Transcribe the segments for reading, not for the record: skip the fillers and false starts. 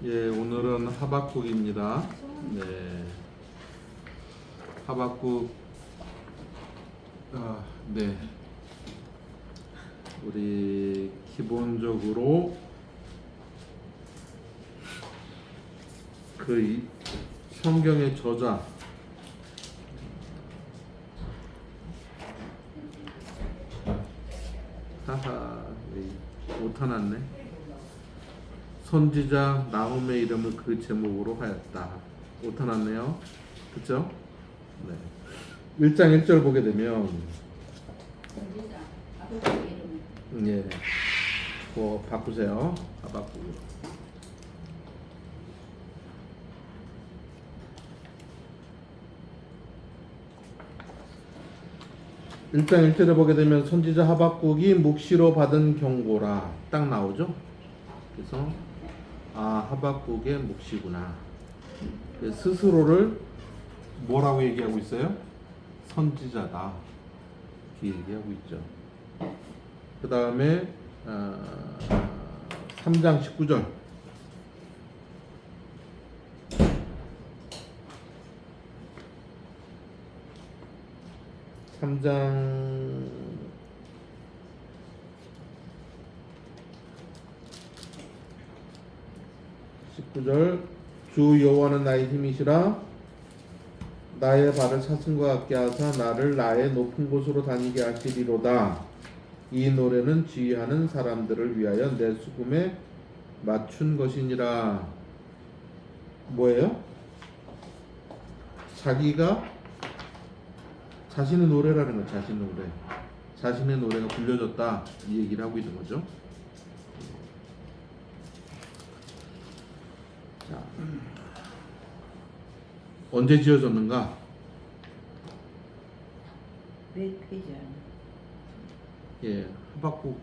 예, 오늘은 하박국입니다. 네, 하박국. 네, 우리 기본적으로 그 성경의 저자 오타 났네. 선지자 나훔의 이름을 그 제목으로 하였다. 오타 났네요. 그쵸? 네. 1장 1절 보게 되면 예, 그거 바꾸세요. 하박국. 일장 1절에 보게 되면 선지자 하박국이 묵시로 받은 경고라 딱 나오죠. 그래서 하박국의 묵시구나. 스스로를 뭐라고 얘기하고 있어요? 선지자다 이렇게 얘기하고 있죠. 그 다음에 3장 19절 3장 19절 주 여호와는 나의 힘이시라 나의 발을 사슴과 같게 하사 나를 나의 높은 곳으로 다니게 하시리로다. 이 노래는 지휘하는 사람들을 위하여 내 수금에 맞춘 것이니라. 뭐예요? 자기가 자신의 노래라는 거, 자신의 노래가 불려졌다 이 얘기를 하고 있는 거죠. 자, 언제 지어졌는가? 몇 페이지야? 예, 하박국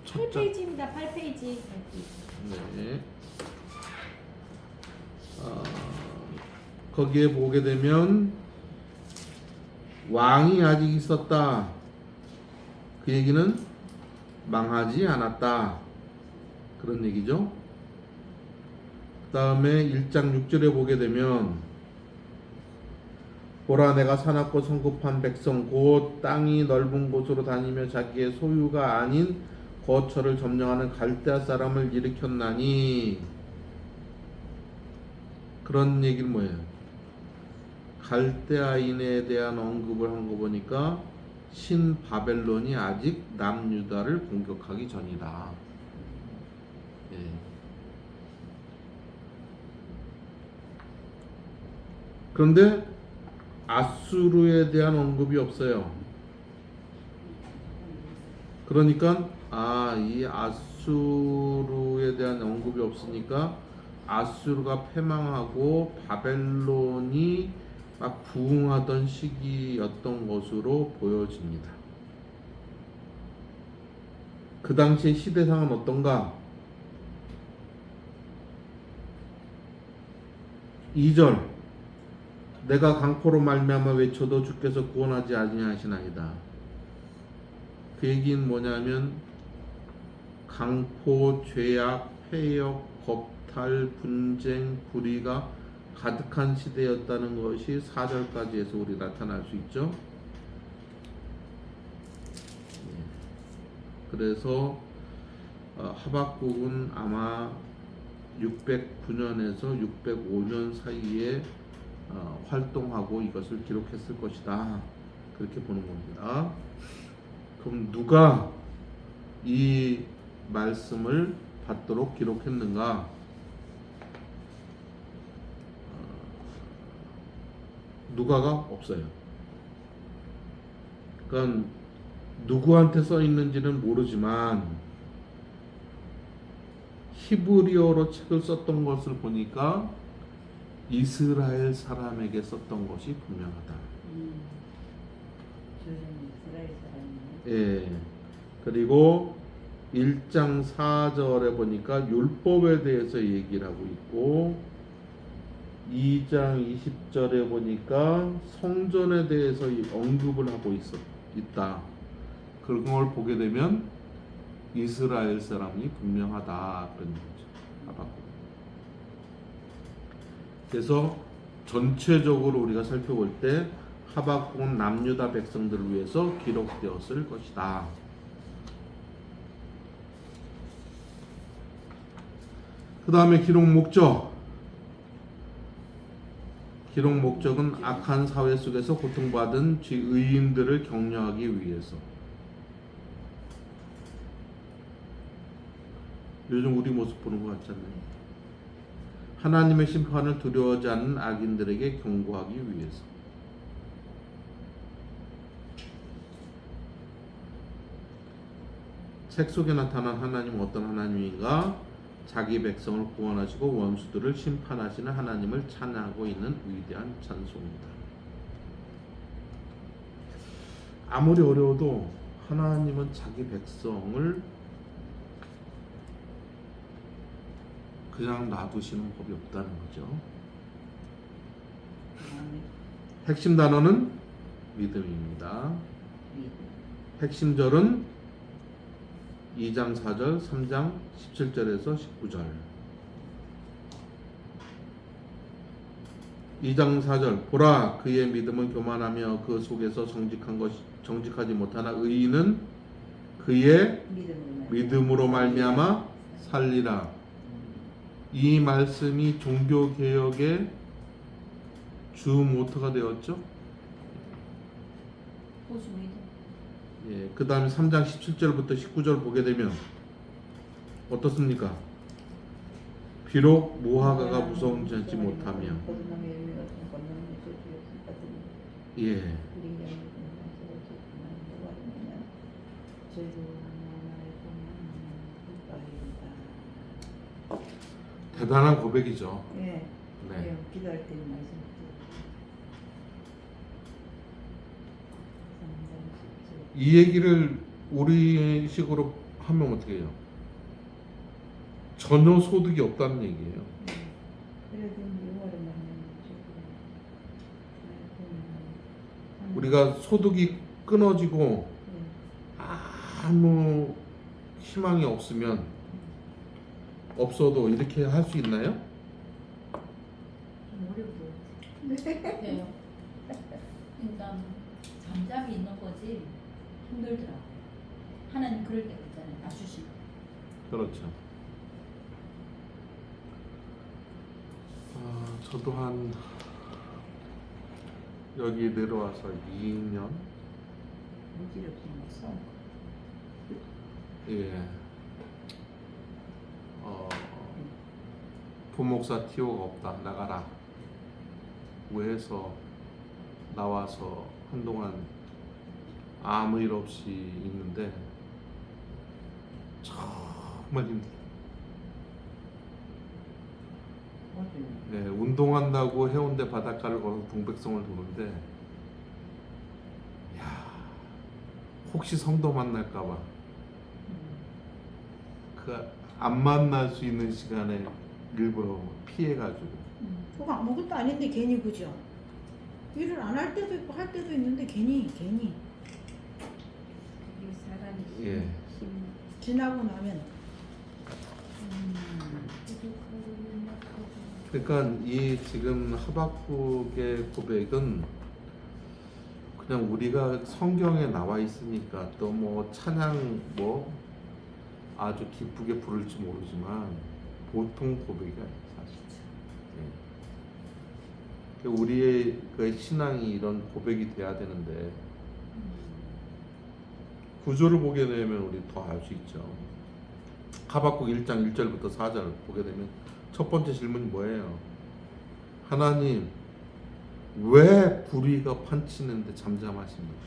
8페이지입니다. 8페이지. 네. 거기에 보게 되면 왕이 아직 있었다. 그 얘기는 망하지 않았다. 그런 얘기죠. 그 다음에 1장 6절에 보게 되면 보라 내가 사납고 성급한 백성 곧 땅이 넓은 곳으로 다니며 자기의 소유가 아닌 거처를 점령하는 갈대아 사람을 일으켰나니. 그런 얘기는 뭐예요? 갈대아인에 대한 언급을 한 거 보니까 신바벨론이 아직 남유다를 공격하기 전이다. 예. 그런데 아수르에 대한 언급이 없어요. 그러니까 이 아수르에 대한 언급이 없으니까 아수르가 패망하고 바벨론이 막 부흥하던 시기였던 것으로 보여집니다. 그 당시의 시대상은 어떤가? 2절 내가 강포로 말미암아 외쳐도 주께서 구원하지 아니하시나이다. 그 얘기는 뭐냐면 강포, 죄악, 폐역, 겁탈, 분쟁, 불의가 가득한 시대였다는 것이 4절까지 해서 우리 나타날 수 있죠. 그래서 하박국은 아마 609년에서 605년 사이에 활동하고 이것을 기록했을 것이다. 그렇게 보는 겁니다. 그럼 누가 이 말씀을 받도록 기록했는가? 누가가 없어요. 그러니까 누구한테 써 있는지는 모르지만 히브리어로 책을 썼던 것을 보니까 이스라엘 사람에게 썼던 것이 분명하다. 이스라엘 사람이네. 예. 그리고 1장 4절에 보니까 율법에 대해서 얘기를 하고 있고 2장 20절에 보니까 성전에 대해서 언급을 하고 있다. 그런 걸 보게 되면 이스라엘 사람이 분명하다 그런 거죠. 하박국. 그래서 전체적으로 우리가 살펴볼 때 하박국은 남유다 백성들을 위해서 기록되었을 것이다. 그 다음에 기록 목적. 기록 목적은 악한 사회 속에서 고통받은 의인들을 격려하기 위해서. 요즘 우리 모습 보는 것 같잖아요. 하나님의 심판을 두려워하지 않는 악인들에게 경고하기 위해서. 책 속에 나타난 하나님은 어떤 하나님인가? 자기 백성을 구원하시고 원수들을 심판하시는 하나님을 찬양하고 있는 위대한 찬송입니다. 아무리 어려워도 하나님은 자기 백성을 그냥 놔두시는 법이 없다는 거죠. 핵심 단어는 믿음입니다. 핵심 절은 2장 4절, 3장 17절에서 19절. 2장 4절 보라 그의 믿음은 교만하며 그 속에서 정직하지 못하나 의인은 그의 믿음으로 말미암아 살리라. 이 말씀이 종교개혁의 주 모토가 되었죠. 예, 그 다음에 3장 17절부터 19절 보게 되면 어떻습니까? 비록 무화과가 무성지 않지 못하며 예. 대단한 고백이죠. 예. 네. 기도할 때 말씀. 이 얘기를 우리식으로 하면 어떻게 해요? 전혀 소득이 없다는 얘기예요. 우리가 소득이 끊어지고 아무 희망이 없으면 없어도 이렇게 할 수 있나요? 네. 그러니까 잠잠히 있는 거지 힘들더라고. 하나님 그럴 때 있잖아요. 낮추시고. 그렇죠. 저도 한 여기 내려와서 2년 예. 부목사 티오가 없다 나가라 왜 해서 나와서 한동안 아무 일 없이 있는데 정말 힘들어요. 네, 운동한다고 해운대 바닷가를 걸어서 동백성을 도는데 야, 혹시 성도 만날까봐 그 안 만날 수 있는 시간에 일부러 피해가지고 그거 아무것도 아닌데 괜히 그죠? 일을 안 할 때도 있고 할 때도 있는데 괜히 이 사람이 예. 지나고 나면 그러니까 이 지금 하박국의 고백은 그냥 우리가 성경에 나와 있으니까 또 뭐 찬양 뭐 아주 기쁘게 부를지 모르지만 보통 고백이 아니에요 사실. 예. 우리의 그 신앙이 이런 고백이 돼야 되는데 구조를 보게 되면 우리 더 알 수 있죠. 하박국 1장 1절부터 4절 보게 되면 첫 번째 질문이 뭐예요? 하나님 왜 불의가 판치는데 잠잠하십니까?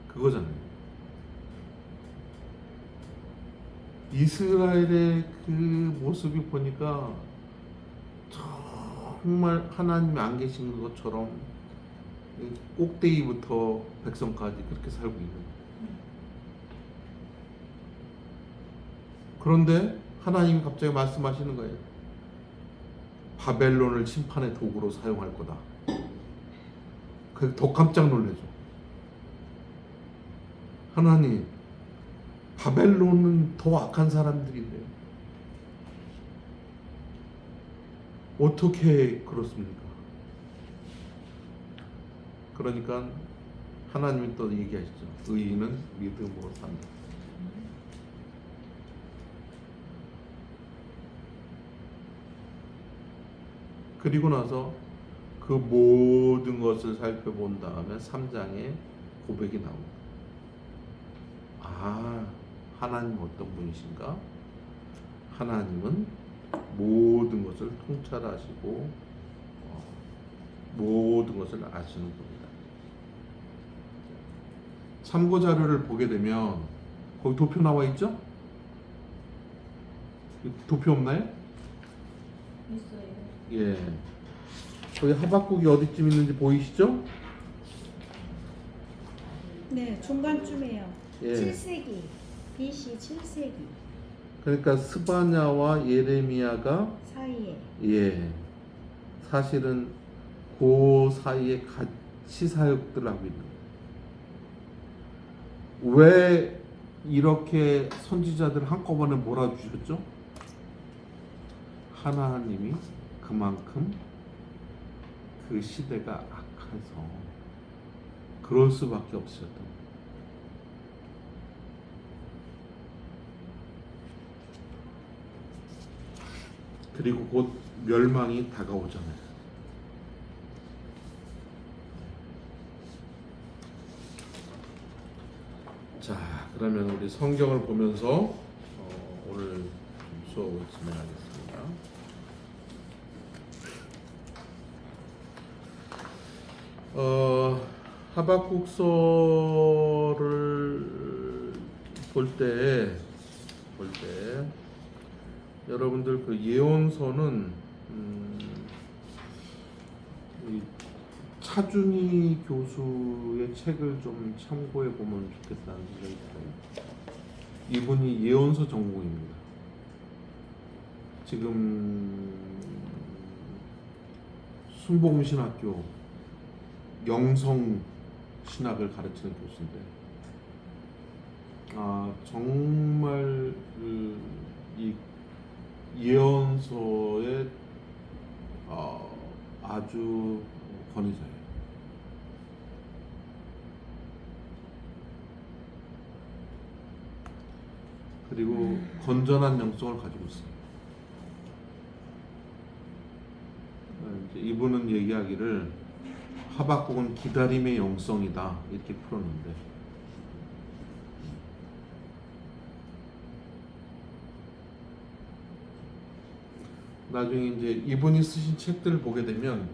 그거잖아요. 이스라엘의 그 모습이 보니까 정말 하나님이 안 계신 것처럼 꼭대기부터 백성까지 그렇게 살고 있는 거예요. 그런데 하나님이 갑자기 말씀하시는 거예요. 바벨론을 심판의 도구로 사용할 거다. 그게 더 깜짝 놀라죠. 하나님, 바벨론은 더 악한 사람들인데요. 어떻게 그렇습니까? 그러니까 하나님이 또 얘기하시죠. 의인은 믿음으로 산다. 그리고 나서 그 모든 것을 살펴본 다음에 3장에 고백이 나옵니다. 아, 하나님 어떤 분이신가? 하나님은 모든 것을 통찰하시고 모든 것을 아시는 분이다. 참고 자료를 보게 되면 거기 도표 나와 있죠? 도표 없나요? 있어요. 예. 거기 하박국이 어디쯤 있는지 보이시죠? 네, 중간쯤이에요. 예. 7세기. BC 7세기 그러니까 스바냐와 예레미야가 사이에. 예. 사실은 그 사이에 같이 사역들 하고 있는 거예요. 왜 이렇게 선지자들 한꺼번에 몰아주셨죠? 하나님이 그만큼 그 시대가 악해서 그럴 수밖에 없으셨던 거예요. 그리고 곧 멸망이 다가오잖아요. 자, 그러면 우리 성경을 보면서 오늘 수업을 진행하겠습니다. 하박국서를 볼 때 여러분들 그 예언서는 이 차준희 교수의 책을 좀 참고해 보면 좋겠다는 생각이 들어요. 이분이 예언서 전공입니다. 지금 순복음신학교 영성 신학을 가르치는 교수인데, 정말 이 예언서에 아주 권위자예요. 그리고 건전한 영성을 가지고 있어요. 이제 이분은 얘기하기를 하박국은 기다림의 영성이다 이렇게 풀었는데, 나중에 이제 이분이 쓰신 책들을 보게 되면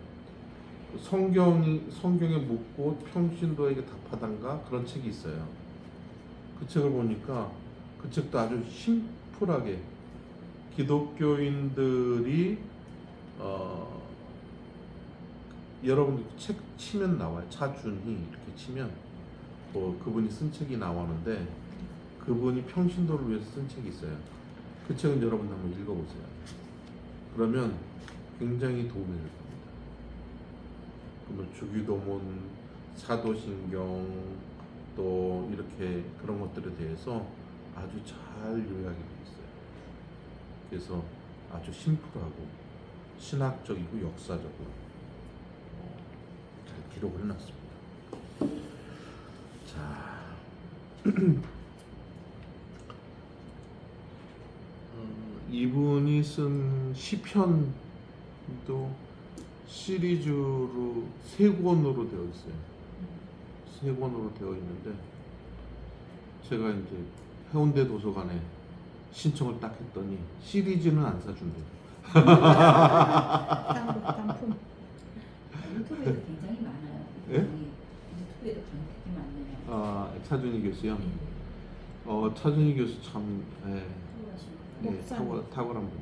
성경에 묻고 평신도에게 답하단가 그런 책이 있어요. 그 책을 보니까 그 책도 아주 심플하게 기독교인들이 여러분 책 치면 나와요. 차준희 이렇게 치면 그분이 쓴 책이 나오는데, 그분이 평신도를 위해서 쓴 책이 있어요. 그 책은 여러분 한번 읽어보세요. 그러면 굉장히 도움이 될 겁니다. 그러면 주기도문, 사도신경 또 이렇게 그런 것들에 대해서 아주 잘 요약이 되어 있어요. 그래서 아주 심플하고 신학적이고 역사적으로 잘 기록을 해놨습니다. 자, 이분이 쓴 시편도 시리즈로 3권으로 되어 있어요. 3권으로 되어 있는데, 제가 이제 해운대 도서관에 신청을 딱 했더니 시리즈는 안 사준대요. 단품. 유튜브에도 굉장히 많아요. 예? 유튜브에도 굉장히 많네요. 차준희 교수요? 네. 차준희 교수 참 탁월하시네요. 탁월한 분.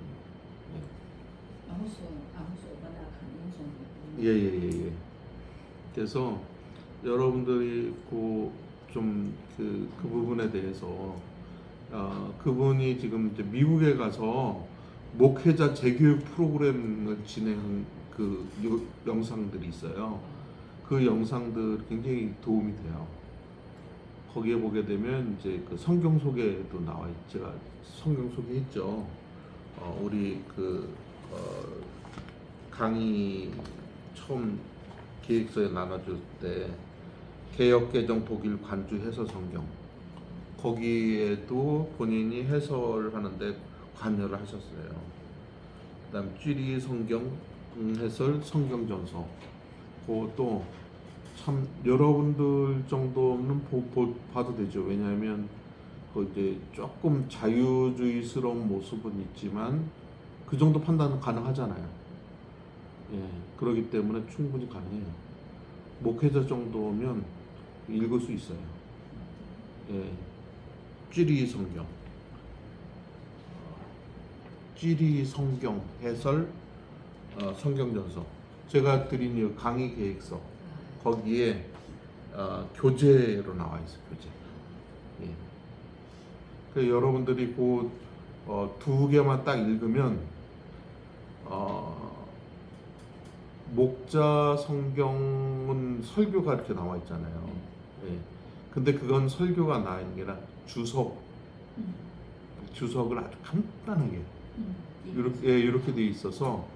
아무수 오바나 강용성. 예. 그래서 여러분들이 그 부분에 대해서 그분이 지금 이제 미국에 가서 목회자 재교육 프로그램을 진행한 그 영상들이 있어요. 그 영상들 굉장히 도움이 돼요. 거기에 보게 되면 이제 그 성경 소개도 나와 있죠. 제가 성경 소개했죠. 우리 강의 처음 계획서에 나눠줄 때 개역개정 독일 관주 해설 성경 거기에도 본인이 해설하는데 관여를 하셨어요. 그다음 쥐리 성경 해설 성경전서 그것도 참 여러분들 정도는 봐도 되죠. 왜냐하면 그 이제 조금 자유주의스러운 모습은 있지만 그 정도 판단은 가능하잖아요. 예, 그렇기 때문에 충분히 가능해요. 목회자 정도면 읽을 수 있어요. 예, 쥐리 성경, 쥐리 성경 해설 성경전서 제가 드린 이 강의 계획서 거기에 교재로 나와 있어요. 교재. 예. 그 여러분들이 두 개만 딱 읽으면 목자 성경은 설교가 이렇게 나와 있잖아요. 예. 근데 그건 설교가 나와 있는 게 아니라 주석을 아주 간단하게 이렇게 돼 있어서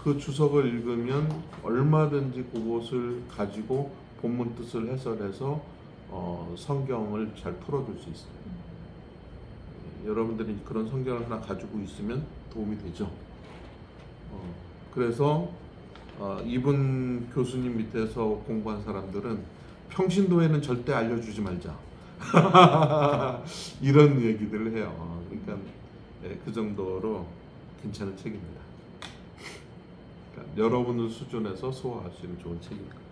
그 주석을 읽으면 얼마든지 그것을 가지고 본문 뜻을 해설해서 성경을 잘 풀어줄 수 있어요. 여러분들이 그런 성경을 하나 가지고 있으면 도움이 되죠. 그래서 이분 교수님 밑에서 공부한 사람들은 평신도에는 절대 알려주지 말자 이런 얘기들을 해요. 그러니까 그 정도로 괜찮은 책입니다. 그러니까 여러분의 수준에서 소화할 수 있는 좋은 책인 것 같아요.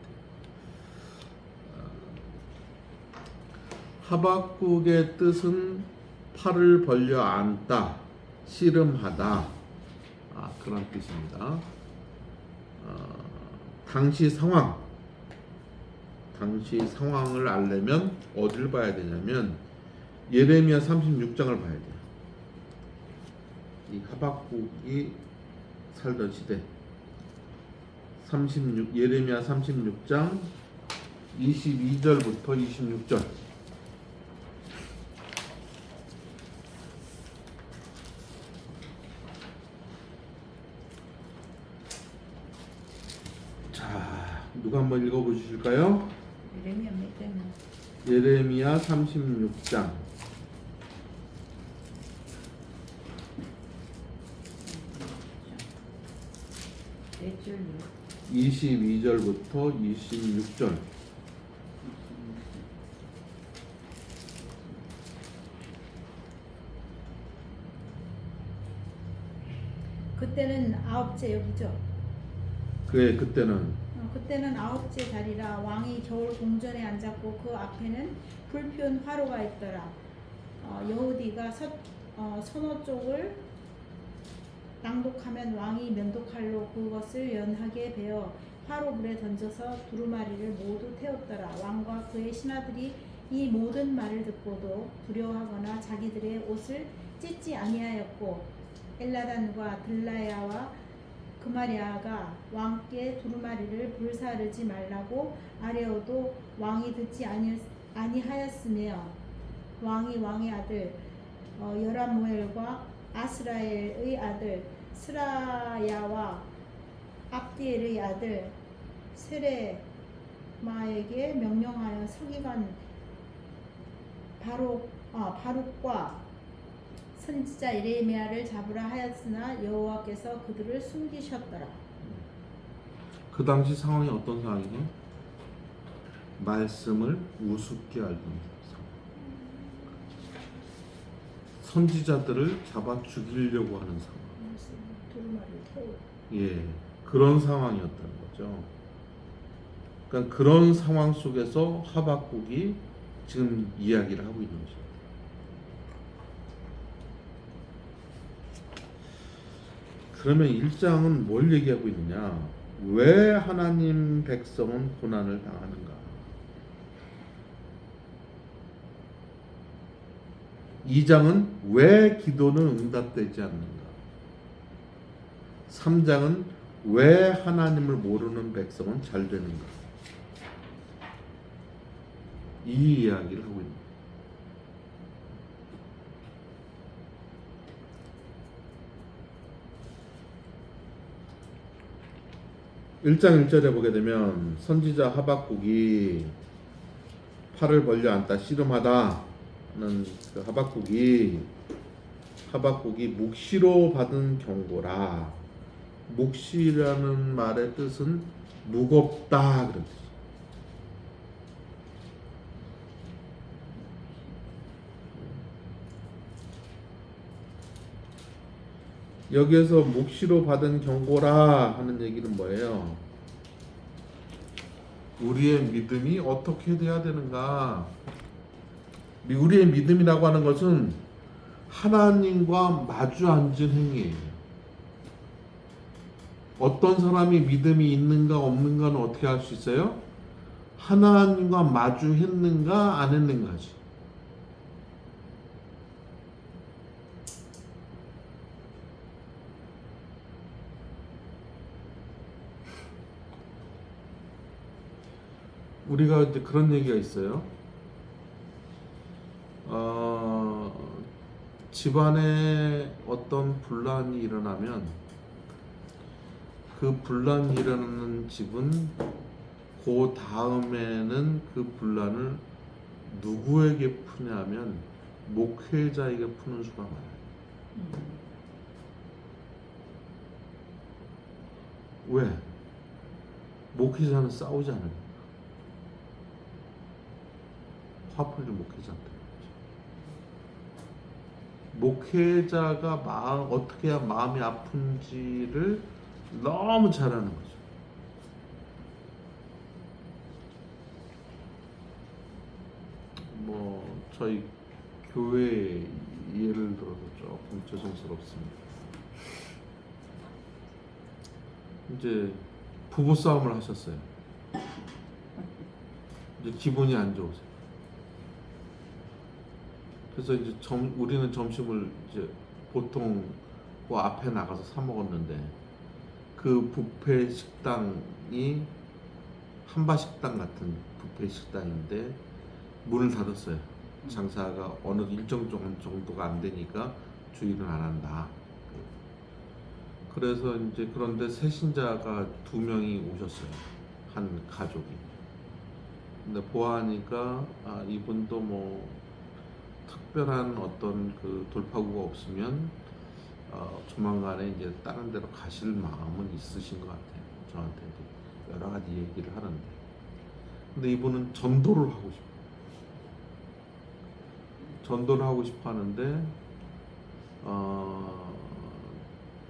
하박국의 뜻은 팔을 벌려 앉다, 씨름하다, 그런 뜻입니다. 당시 상황을 알려면 어디를 봐야 되냐면 예레미야 36장을 봐야 돼요. 이 하박국이 살던 시대 예레미야 36장 22절부터 26절. 자, 누가 한번 읽어보실까요? 예레미야 몇 장이야? 예레미야 36장 몇 줄이요? 22절부터 26절. 그때는 아홉째 여기죠. 그래, 그때는 그때는 아홉째 달이라 왕이 겨울 궁전에 앉았고 그 앞에는 불피운 화로가 있더라. 여호디가 서너 쪽을 낭독하면 왕이 면도칼로 그것을 연하게 베어 화로불에 던져서 두루마리를 모두 태웠더라. 왕과 그의 신하들이 이 모든 말을 듣고도 두려워하거나 자기들의 옷을 찢지 아니하였고 엘라단과 들라야와 그마랴가 왕께 두루마리를 불사르지 말라고 아뢰어도 왕이 듣지 아니하였으며 왕의 아들 여라무엘과 아스라엘의 아들 스라야와 압디엘의 아들 세레마에게 명령하여 서기관 바룩과 선지자 예레미야를 잡으라 하였으나 여호와께서 그들을 숨기셨더라. 그 당시 상황이 어떤 상황이죠? 말씀을 우습게 알던 상황. 선지자들을 잡아 죽이려고 하는 상황. 두루마리를 태우고. 예, 그런 상황이었다는 거죠. 그러니까 그런 상황 속에서 하박국이 지금 이야기를 하고 있는 거죠. 그러면 1장은 뭘 얘기하고 있느냐? 왜 하나님 백성은 고난을 당하는가? 2장은 왜 기도는 응답되지 않는가? 3장은 왜 하나님을 모르는 백성은 잘 되는가? 이 이야기를 하고 있는 거예요. 1장 1절에 보게 되면 선지자 하박국이 팔을 벌려 앉다 씨름하다는 그 하박국이 묵시로 받은 경고라. 묵시라는 말의 뜻은 무겁다 그런 뜻이에요. 여기에서 묵시로 받은 경고라 하는 얘기는 뭐예요? 우리의 믿음이 어떻게 돼야 되는가? 우리의 믿음이라고 하는 것은 하나님과 마주 앉은 행위예요. 어떤 사람이 믿음이 있는가 없는가는 어떻게 알 수 있어요? 하나님과 마주했는가 안 했는가지. 우리가 이제 그런 얘기가 있어요. 집안에 어떤 분란이 일어나면 그 분란이 일어나는 집은 그 다음에는 그 분란을 누구에게 푸냐면 목회자에게 푸는 수가 많아요. 왜? 목회자는 싸우지 않아요. 화풀이를 목회자한테. 목회자가 어떻게 해야 마음이 아픈지를 너무 잘 아는 거죠. 뭐 저희 교회 예를 들어서 조금 죄송스럽습니다. 이제 부부 싸움을 하셨어요. 이제 기분이 안 좋으세요. 그래서 이제 우리는 점심을 이제 보통 그 앞에 나가서 사 먹었는데 그 뷔페 식당이 한바식당 같은 뷔페 식당인데 문을 닫았어요. 장사가 어느 일정 정도가 안 되니까 주의를 안 한다. 그래서 이제 그런데 새신자가 2명이 오셨어요. 한 가족이. 근데 보아하니까 이분도 뭐 특별한 어떤 그 돌파구가 없으면 조만간에 이제 다른 데로 가실 마음은 있으신 것 같아요. 저한테도 여러 가지 얘기를 하는데, 근데 이분은 전도를 하고 싶어요. 전도를 하고 싶어 하는데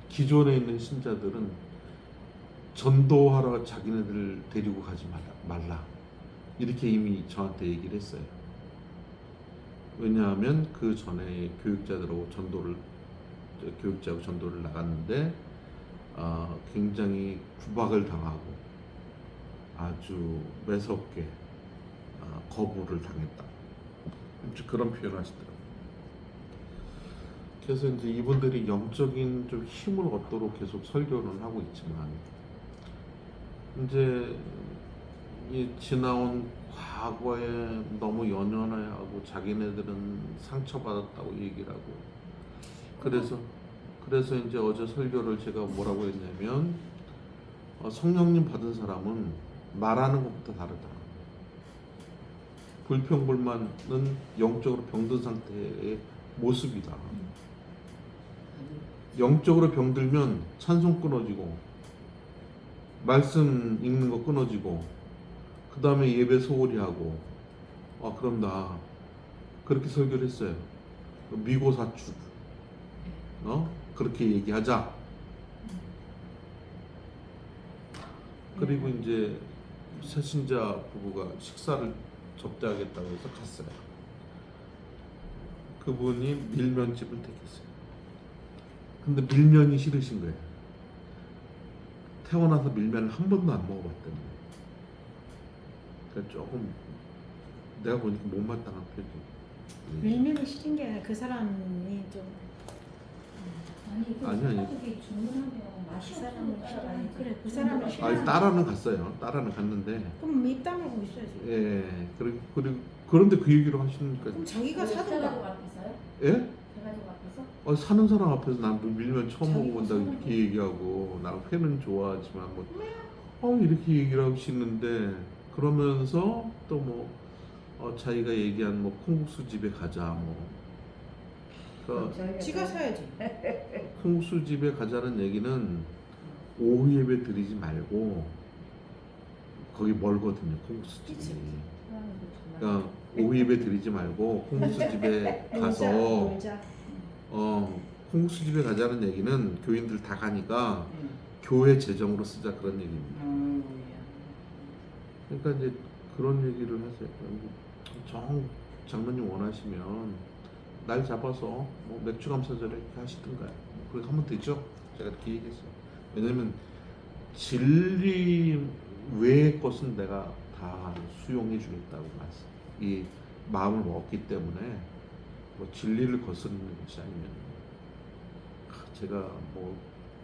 기존에 있는 신자들은 전도하러 자기네들 데리고 가지 말라 이렇게 이미 저한테 얘기를 했어요. 왜냐하면 그 전에 교육자하고 전도를 나갔는데 굉장히 구박을 당하고 아주 매섭게 거부를 당했다. 그런 표현을 하시더라고요. 그래서 이제 이분들이 영적인 좀 힘을 얻도록 계속 설교는 하고 있지만 이제 이 지나온 과거에 너무 연연해하고 자기네들은 상처받았다고 얘기를 하고 그래서 이제 어제 설교를 제가 뭐라고 했냐면 성령님 받은 사람은 말하는 것부터 다르다. 불평불만은 영적으로 병든 상태의 모습이다. 영적으로 병들면 찬송 끊어지고 말씀 읽는 거 끊어지고 그 다음에 예배 소홀히 하고 그럼 나 그렇게 설교를 했어요. 미고사출 그렇게 얘기하자. 그리고 이제 새신자 부부가 식사를 접대하겠다고 해서 갔어요. 그분이 밀면집을 택했어요. 근데 밀면이 싫으신 거예요. 태어나서 밀면을 한 번도 안 먹어봤다는 거예요. 그러니까 조금 내가 보니까 못마땅한 표지. 밀면이 싫은 게 아니라 그 사람이 좀 아니. 그게 주문하면 맛이 그 사람을 없어서 그래 그 사람을 싫어하는 따라는 갔어요. 따라는 갔는데. 그럼 입 다물고 있어야지. 예. 그리고 그런데 그 얘기를 하시니까. 그럼 자기가 가족 사든가. 앞에서요? 예? 가족 앞에서? 사는 사람 앞에서 난 밀면 처음 자기가 먹어본다 사는 이렇게 얘기하고 나 회는 좋아하지만 뭐 이렇게 얘기를 하시는데 그러면서 또 뭐 자기가 얘기한 뭐 콩국수 집에 가자 뭐 그러니까 지가 사야지. 콩국수 집에 가자는 얘기는 오후 예배 드리지 말고 거기 멀거든요 콩국수 집이. 그치. 그러니까 오후 예배 드리지 말고 콩국수 집에 가서 놀자. 콩국수 집에 가자는 얘기는 교인들 다 가니까 교회 재정으로 쓰자 그런 얘기입니다. 그러니까 이제 그런 얘기를 하세요. 장로님 원하시면 날 잡아서 뭐 맥주 감사절에 이렇게 하시든가요. 뭐 그렇게 하면 되죠. 제가 이렇게 얘기했어요. 왜냐면 진리 외의 것은 내가 다 수용해 주겠다고 말씀. 이 마음을 먹었기 때문에 뭐 진리를 거스르는 것이 아니면 제가 뭐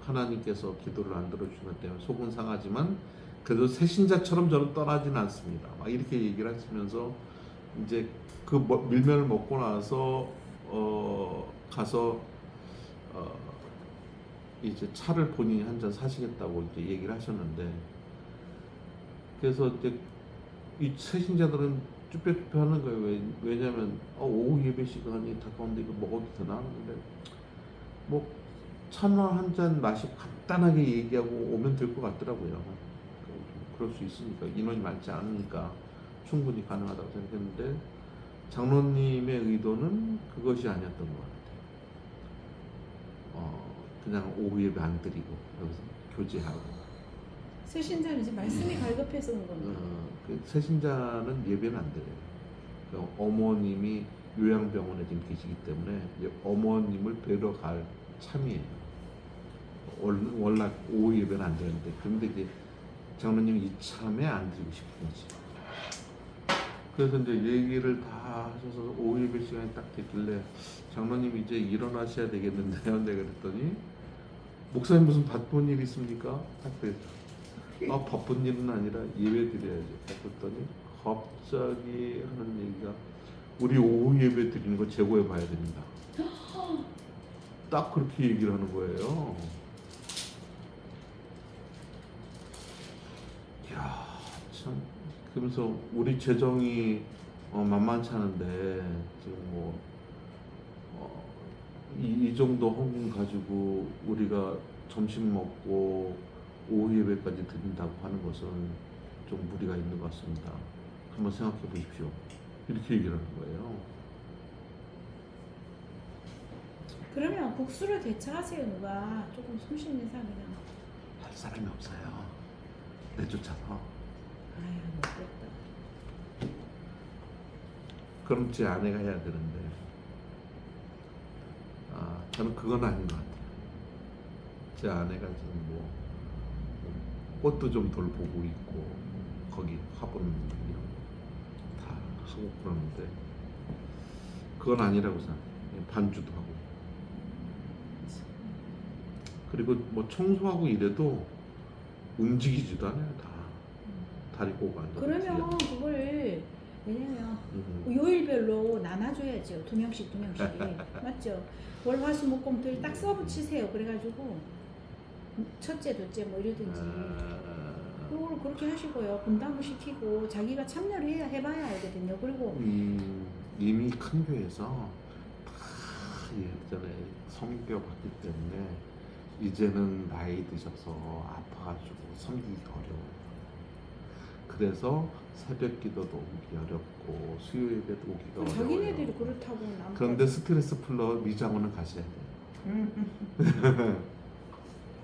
하나님께서 기도를 안 들어주시는 때문에 속은 상하지만 그래도 새신자처럼 저는 떠나지는 않습니다. 막 이렇게 얘기를 하시면서 이제 그 밀면을 먹고 나서 가서 이제 차를 본인이 한 잔 사시겠다고 이제 얘기를 하셨는데 그래서 이제 이 새신자들은 쭈뼛쭈뼛 하는 거예요. 왜냐면 오후 예배 시간이 다가온데 이거 먹어도 되나? 근데 뭐 차나 한 잔 마시고 간단하게 얘기하고 오면 될 것 같더라고요. 그럴 수 있으니까 인원이 많지 않으니까 충분히 가능하다고 생각했는데 장로님의 의도는 그것이 아니었던 것 같아요. 그냥 오후 예배 안 드리고 여기서 교제하고. 새신자는 이제 말씀이 갈급해서 온 겁니다. 그 새신자는 예배는 안 드려요. 그러니까 어머님이 요양병원에 지금 계시기 때문에 어머님을 뵈러 갈 참이에요. 원래 오후 예배는 안 되는데 그런데 이제 장로님이 이참에 안 드리고 싶은 거지. 그래서 이제 얘기를 다 하셔서 오후 예배 시간이 딱 됐길래 장로님 이제 일어나셔야 되겠는데요. 내가 그랬더니 목사님 무슨 바쁜 일 있습니까? 딱 그랬죠. 바쁜 일은 아니라 예배 드려야지. 그랬더니 갑자기 하는 얘기가 우리 오후 예배 드리는 거 재고해 봐야 됩니다. 딱 그렇게 얘기를 하는 거예요. 이야, 참. 그러면서 우리 재정이 만만치 않은데 지금 뭐 이 정도 헌금 가지고 우리가 점심 먹고 오후 예배까지 드린다고 하는 것은 좀 무리가 있는 것 같습니다. 한번 생각해 보십시오. 이렇게 얘기를 하는 거예요. 그러면 국수를 대체하세요. 누가 조금 숨 쉬는 사람이랑. 할 사람이 없어요. 내쫓아서. 아유 못됐다. 그럼 제 아내가 해야 되는데 저는 그건 아닌 것 같아요. 제 아내가 지금 뭐 꽃도 좀 돌보고 있고 거기 화분 이런 거 다 하고 그러는데 그건 아니라고 생각해요. 반주도 하고 그리고 뭐 청소하고 이래도 움직이지도 않아요. 다 다리 꼬고 앉아. 그러면 그걸 왜냐면 요일별로 나눠줘야죠. 2명씩 맞죠? 월화수목금토일 딱 써붙이세요. 그래가지고 첫째, 둘째 뭐 이러든지 그걸 그렇게 하시고요. 분담을 시키고 자기가 참여를 해봐야 알거든요. 그리고 이미 큰 교회에서 다 예전에 성교 받기 때문에 이제는 나이 드셔서 아파가지고 섬기기 어려워요. 그래서 새벽 기도도 오기 어렵고 수요 예배도 오기가 어려워요. 자기네들이 그렇다고 남. 그런데 스트레스 풀러 미장원은 가셔야 돼요.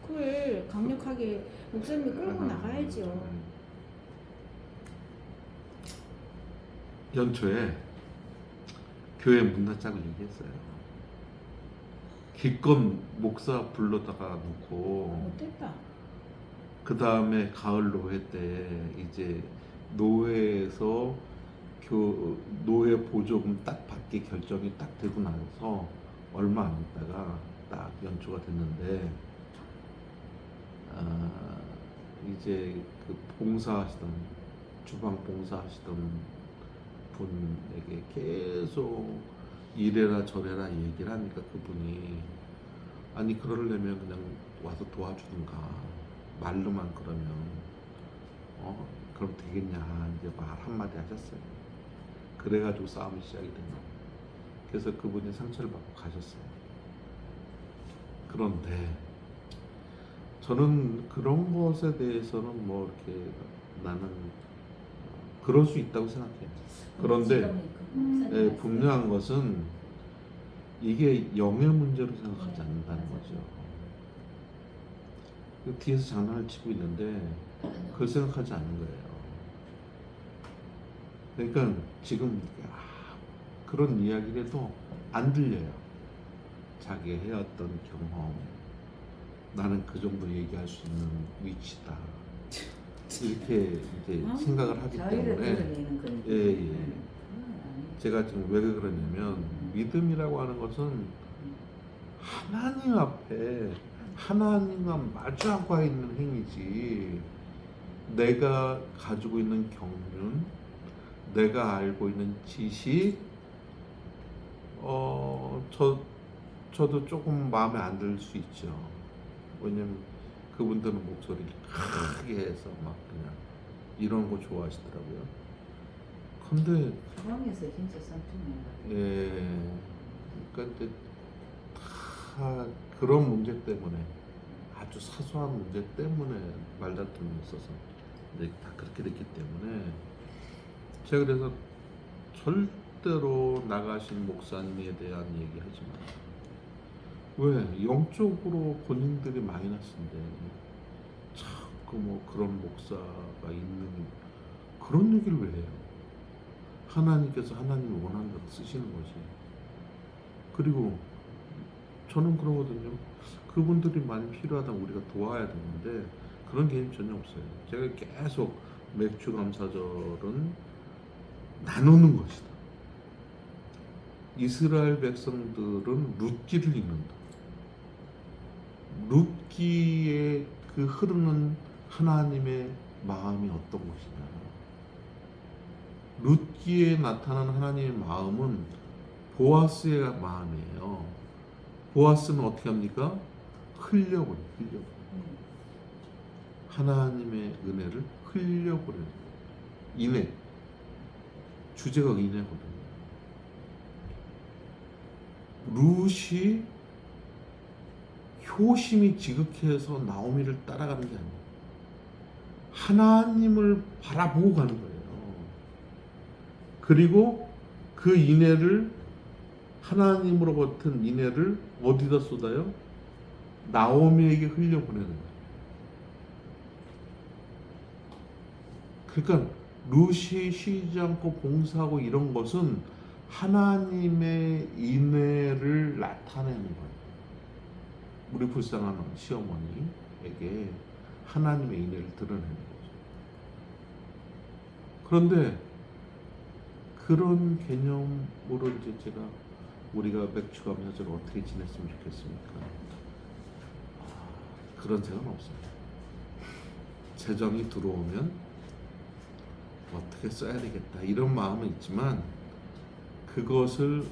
그걸 강력하게 목사님이 끌고 나가야죠. 연초에 교회 문 닫자고 얘기했어요. 기껏 목사 불러다가 놓고 못됐다. 그 다음에 가을 노회 때 이제 노회에서 노회 보조금 딱 받기 결정이 딱 되고 나서 얼마 안 있다가 딱 연초가 됐는데 이제 그 봉사하시던 주방 봉사하시던 분에게 계속 이래라 저래라 얘기를 하니까 그분이 아니 그러려면 그냥 와서 도와주든가 말로만 그러면 그럼 되겠냐 이제 말 한마디 하셨어요. 그래가지고 싸움이 시작이 된 거예요. 그래서 그분이 상처를 받고 가셨어요. 그런데 저는 그런 것에 대해서는 뭐 이렇게 나는 그럴 수 있다고 생각해요. 그런데 분명한 것은 이게 영의 문제로 생각하지 않는다는 거죠. 그 뒤에서 장난을 치고 있는데 그걸 생각하지 않는 거예요. 그러니까 지금 그런 이야기를 해도 안 들려요. 자기 해왔던 경험, 나는 그 정도 얘기할 수 있는 위치다. 이렇게 이제 생각을 하기 자유를 때문에 드러내는 거니까. 예. 제가 지금 왜 그러냐면 믿음이라고 하는 것은 하나님 앞에 하나님과 마주 앉아 있는 행위지 내가 가지고 있는 경륜, 내가 알고 있는 지식, 저도 조금 마음에 안 들 수 있죠. 왜냐면 그분들은 목소리를 크게 해서 막 그냥 이런 거 좋아하시더라고요. 근데 상황에서 진짜 쌍둥이야. 예, 그러니까 이제 다 그런 문제 때문에 아주 사소한 문제 때문에 말다툼이 있어서 이제 다 그렇게 됐기 때문에 제가 그래서 절대로 나가신 목사님에 대한 얘기하지 마요. 왜? 영적으로 본인들이 마이너스인데 자꾸 뭐 그런 목사가 있는 그런 얘기를 왜 해요? 하나님께서 하나님이 원하는 대로 쓰시는 거지. 그리고 저는 그러거든요. 그분들이 많이 필요하다면 우리가 도와야 되는데 그런 개념 전혀 없어요. 제가 계속 맥주 감사절은 나누는 것이다. 이스라엘 백성들은 룻기를 읽는다. 룻기에 그 흐르는 하나님의 마음이 어떤 것이냐. 룻기에 나타난 하나님의 마음은 보아스의 마음이에요. 보아스는 어떻게 합니까? 흘려버려요. 하나님의 은혜를 흘려버려요. 인애. 주제가 인애거든요. 룻이 효심이 지극해서 나오미를 따라가는 게 아니에요. 하나님을 바라보고 가는 거예요. 그리고 그 인애를 하나님으로부터 인애를 어디다 쏟아요? 나오미에게 흘려보내는 거예요. 그러니까 룻이 쉬지 않고 봉사하고 이런 것은 하나님의 인애를 나타내는 거예요. 우리 불쌍한 시어머니에게 하나님의 인애를 드러내는 거죠. 그런데 그런 개념으로 이제 제가 우리가 맥주 감사절 어떻게 지냈으면 좋겠습니까? 그런 생각은 없어요. 재정이 들어오면 어떻게 써야 되겠다 이런 마음은 있지만 그것을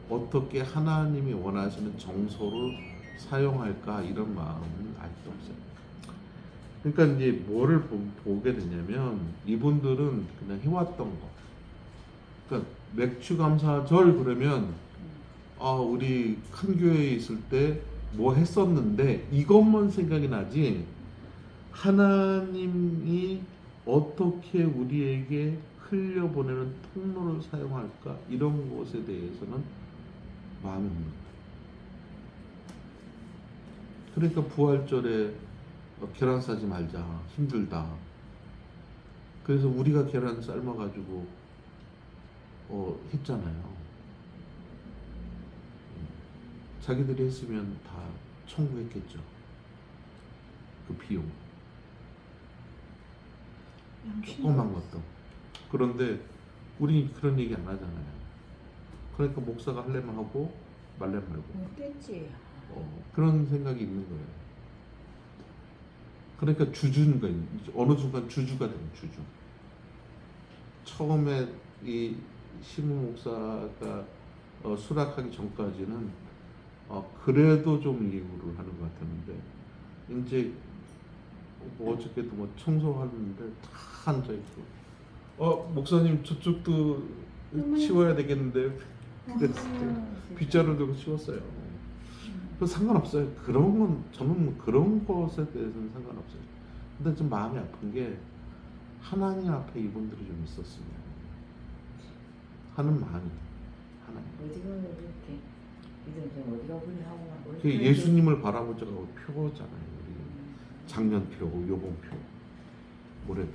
어떻게 하나님이 원하시는 정서로 사용할까 이런 마음은 아직도 없어요. 그러니까 이제 뭐를 보게 되냐면 이분들은 그냥 해왔던 거. 그러니까 맥주 감사절 그러면 우리 큰 교회에 있을 때 뭐 했었는데 이것만 생각이 나지 하나님이 어떻게 우리에게 흘려보내는 통로를 사용할까 이런 것에 대해서는 마음이 없는 거예요. 그러니까 부활절에 계란 싸지 말자 힘들다. 그래서 우리가 계란 삶아가지고 했잖아요. 자기들이 했으면 다 청구했겠죠. 그 비용. 조그만 것도. 그런데 우리 그런 얘기 안 하잖아요. 그러니까 목사가 할래면 하고 말래면 말고. 못됐지. 그런 생각이 있는 거예요. 그러니까 주주인 거예요. 어느 순간 주주가 되는 주주. 처음에 이 시무 목사가 수락하기 전까지는 그래도 좀 이해를 하는 것 같았는데 이제 뭐 어저께도 뭐 청소하는데 다 앉아 있고 목사님 저쪽도 치워야 되겠는데 그랬을 때 빗자루 들고 치웠어요. 그 상관없어요. 그런 건 저는 그런 것에 대해서는 상관없어요. 근데 좀 마음이 아픈 게 하나님 앞에 이분들이 좀 있었으면 하는 마음이 하나님. 어디가 이렇게 이제 좀 어디가 불리하고 그 예수님을 바라보자가 표잖아요. 우리 작년표고 요번표, 올해표.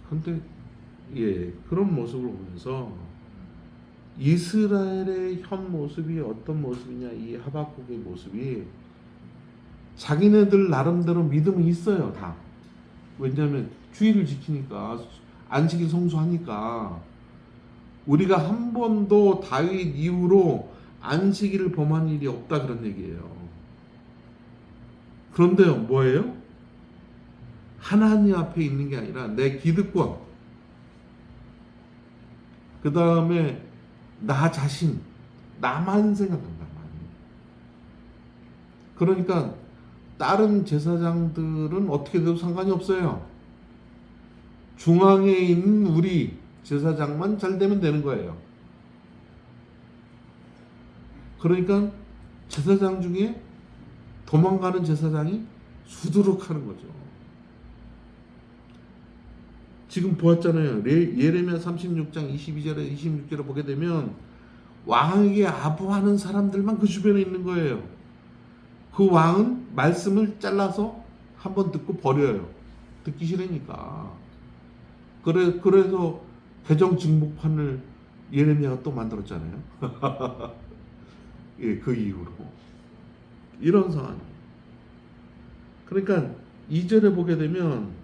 근데 예 그런 모습을 보면서 이스라엘의 현 모습이 어떤 모습이냐 이 하박국의 모습이 자기네들 나름대로 믿음이 있어요 다. 왜냐하면 주의를 지키니까 안식일 성수하니까 우리가 한 번도 다윗 이후로 안식일을 범한 일이 없다 그런 얘기예요. 그런데요 뭐예요? 하나님 앞에 있는 게 아니라 내 기득권 그 다음에 나 자신 나만 생각한다. 그러니까 다른 제사장들은 어떻게 돼도 상관이 없어요. 중앙에 있는 우리 제사장만 잘 되면 되는 거예요. 그러니까 제사장 중에 도망가는 제사장이 수두룩하는 거죠. 지금 보았잖아요. 예레미야 36장 22절에 26절에 보게 되면 왕에게 아부하는 사람들만 그 주변에 있는 거예요. 그 왕은 말씀을 잘라서 한번 듣고 버려요. 듣기 싫으니까. 그래서 개정 증복판을 예레미야가 또 만들었잖아요. 예, 그 이후로 이런 상황이에요. 그러니까 2절에 보게 되면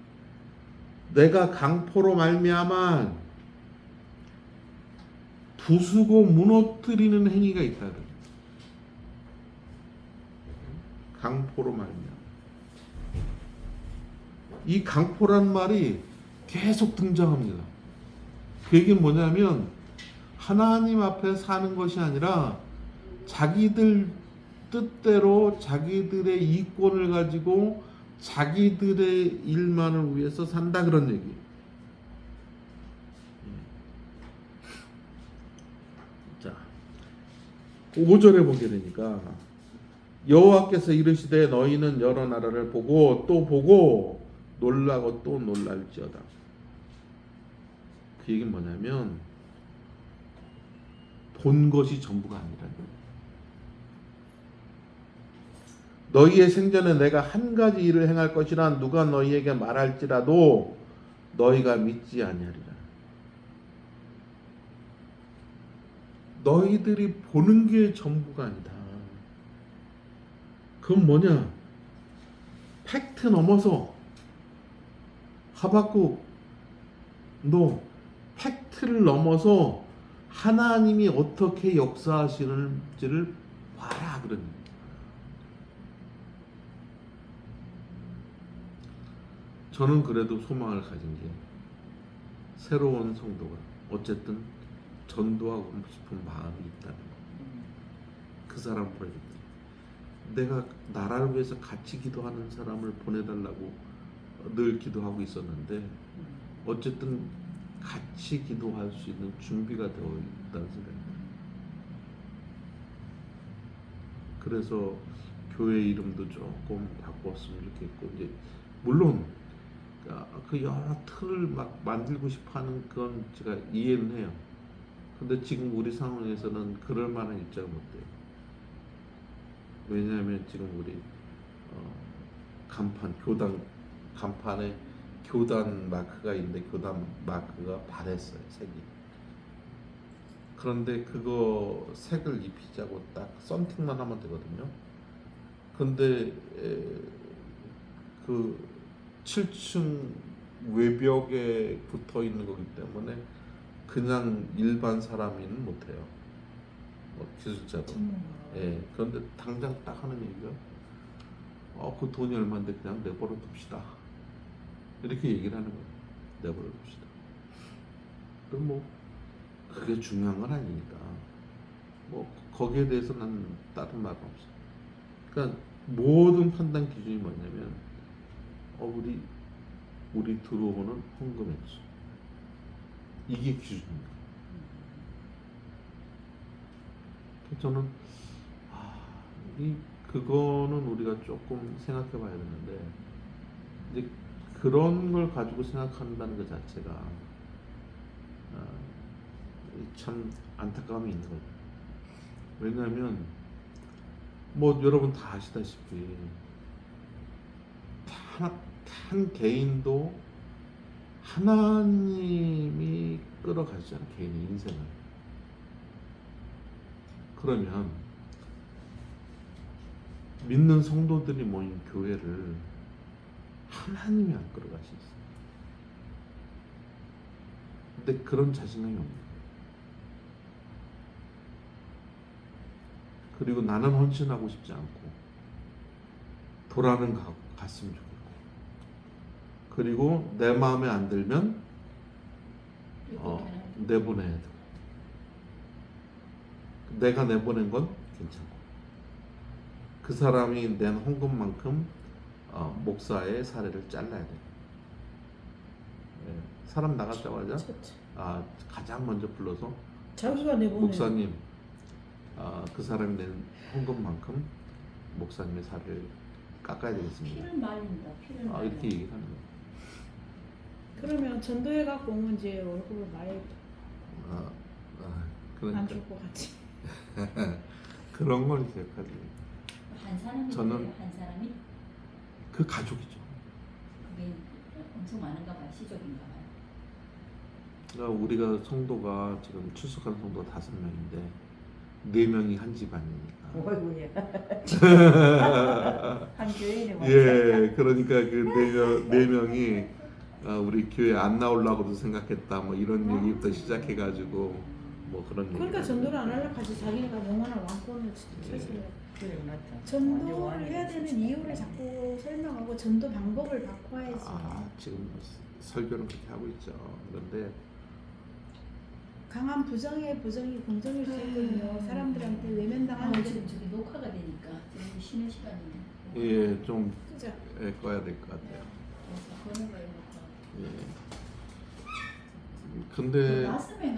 내가 강포로 말미암아 부수고 무너뜨리는 행위가 있다. 강포로 말미암아. 이 강포란 말이 계속 등장합니다. 그 얘기는 뭐냐면 하나님 앞에 사는 것이 아니라 자기들 뜻대로 자기들의 이권을 가지고 자기들의 일만을 위해서 산다 그런 얘기. 자, 5절에 보게 되니까 여호와께서 이르시되 너희는 여러 나라를 보고 또 보고 놀라고 또 놀랄지어다. 그 얘기는 뭐냐면 본 것이 전부가 아니라요. 너희의 생전에 내가 한 가지 일을 행할 것이라 누가 너희에게 말할지라도 너희가 믿지 아니하리라. 너희들이 보는 게 전부가 아니다. 그건 뭐냐? 팩트 넘어서 하박국 너 팩트를 넘어서 하나님이 어떻게 역사하시는지를 봐라 그런 얘기예요. 저는 그래도 소망을 가진 게 새로운 성도가 어쨌든 전도하고 싶은 마음이 있다는 거. 그 사람 보내줄 때 내가 나라를 위해서 같이 기도하는 사람을 보내달라고 늘 기도하고 있었는데 어쨌든 같이 기도할 수 있는 준비가 되어 있다는 생각입니다. 그래서 교회 이름도 조금 바꿨으면 좋겠고 이제 물론 그 여러 틀을 막 만들고 싶어하는 건 제가 이해는 해요. 근데 지금 우리 상황에서는 그럴 만한 입장을 못 돼요. 왜냐하면 지금 우리 교단 간판에 교단 마크가 있는데 교단 마크가 바랬어요, 색이. 그런데 그거 색을 입히자고 딱 썬팅만 하면 되거든요. 근데 그 7층 외벽에 붙어 있는 거기 때문에 그냥 일반 사람이는 못해요. 기술자도. 예. 그런데 당장 딱 하는 얘기가 그 돈이 얼마인데 그냥 내버려 둡시다. 이렇게 얘기를 하는 거예요. 내버려 둡시다. 그럼 뭐 그게 중요한 건 아니니까 뭐 거기에 대해서 난 다른 말은 없어. 그러니까 모든 판단 기준이 뭐냐면 우리 들어오는 헌금 액수 이게 기준입니다. 그래서 저는 그거는 우리가 조금 생각해봐야 되는데 이제 그런 걸 가지고 생각한다는 것 자체가 참 안타까움이 있는 거죠. 왜냐하면 뭐 여러분 다 아시다시피 한 개인도 하나님이 끌어가시잖아요. 개인의 인생을. 그러면 믿는 성도들이 모인 교회를 하나님이 안 끌어갈 수 있어요. 근데 그런 자신감이 없는 거예요. 그리고 나는 헌신하고 싶지 않고 도라는 갔으면 좋겠고 그리고 내 마음에 안 들면 내보내야 되고 내가 내보낸 건 괜찮고 그 사람이 낸 헌금만큼 목사의 사례를 잘라야 돼요. 사람 나갔자마자 가장 먼저 불러서 자기가 내보내. 목사님 그 사람이 낸 헌금만큼 목사님의 사례를 깎아야 되겠습니다. 피를 말린다. 피를 말린다. 이렇게 얘기를 하는 거예요. 그러면 전도회 갖고 오면 이제 월급을 많이 그러니까 안 줄 것 같지. 그런 걸 기억하지. 한 사람이 저는 그래요? 한 사람이? 그 가족이죠. 그게 엄청 많은가 봐요. 시족인가 봐요. 그러니까 우리가 성도가 지금 출석한 성도가 5명인데 4명이 한 집안이니까. 어이구야. 한 교회에 뭐 예, 그러니까 그 4명이 우리 교회 안 나오려고도 생각했다. 뭐 이런 얘기부터 시작해가지고 뭐 그런 얘기. 그러니까 전도를 안 하려고 하지. 자기네가 영원한 왕권을 찾으려. 그래 맞다. 전도를 해야 되는 이유를 자꾸 설명하고 전도 방법을 바꿔야지. 지금 설교는 그렇게 하고 있죠. 그런데 강한 부정의 부정이 공정일 수 있거든요. 사람들한테 외면당하는 게 지금 저기 녹화가 되니까 지금 쉬는 시간이네. 예, 좀 그죠? 꺼야 될 것 같아요. 그래서 그거는 왜 녹화? 예. 근데 말씀에